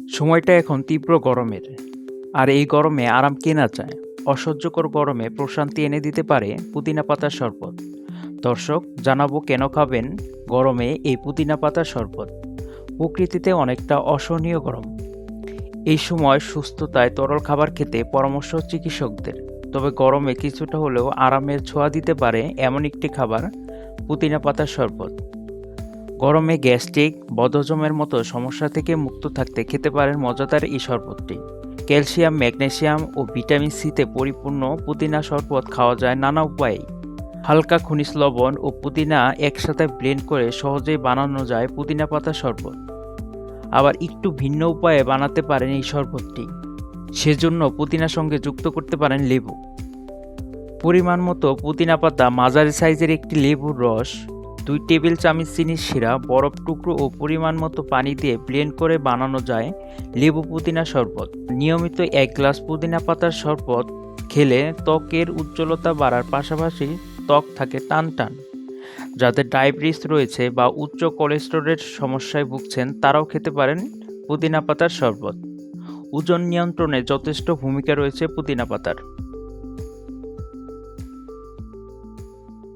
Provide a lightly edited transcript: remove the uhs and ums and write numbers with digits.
সময়টা এখন তীব্র গরমের। আর এই গরমে আরাম কে না চায়? অসহ্যকর গরমে প্রশান্তি এনে দিতে পারে পুদিনা পাতার শরবত। দর্শক, জানাবো কেন খাবেন গরমে এই পুদিনা পাতার শরবত। প্রকৃতিতে অনেকটা অসহনীয় গরম। এই সময় সুস্থতায় তরল খাবার খেতে পরামর্শ চিকিৎসকদের। তবে গরমে কিছুটা হলেও আরামের ছোঁয়া দিতে পারে এমন একটি খাবার, পুদিনা পাতার শরবত। গরমে গ্যাস্ট্রিক, বদহজমের মতো সমস্যা থেকে মুক্ত থাকতে খেতে পারেন মজাদার এই শরবতটি। ক্যালসিয়াম, ম্যাগনেসিয়াম ও ভিটামিন সিতে পরিপূর্ণ পুদিনা শরবত খাওয়া যায় নানা উপায়ে। হালকা খনিজ লবণ ও পুদিনা একসাথে ব্লেন্ড করে সহজেই বানানো যায় পুদিনা পাতা শরবত। আবার একটু ভিন্ন উপায়ে বানাতে পারেন এই শরবতটি। সেজন্য পুদিনার সঙ্গে যুক্ত করতে পারেন লেবু। পরিমাণ মতো পুদিনা পাতা, মাঝারি সাইজের একটি লেবুর রস, 2 টেবিল চামচ চিনির শিরা, বরফ টুকরো ও পরিমাণ মতো পানি দিয়ে ব্লেন্ড করে বানানো যায় লেবু পুদিনা শরবত। নিয়মিত 1 গ্লাস পুদিনা পাতার শরবত খেলে ত্বকের উজ্জ্বলতা বাড়ার পাশাপাশি ত্বক থাকে টান টান। যাদের ডায়াবেটিস রয়েছে বা উচ্চ কোলেস্টেরলের সমস্যায় ভুগছেন তারাও খেতে পারেন পুদিনা পাতার শরবত। ওজন নিয়ন্ত্রণে যথেষ্ট ভূমিকা রয়েছে পুদিনা পাতার।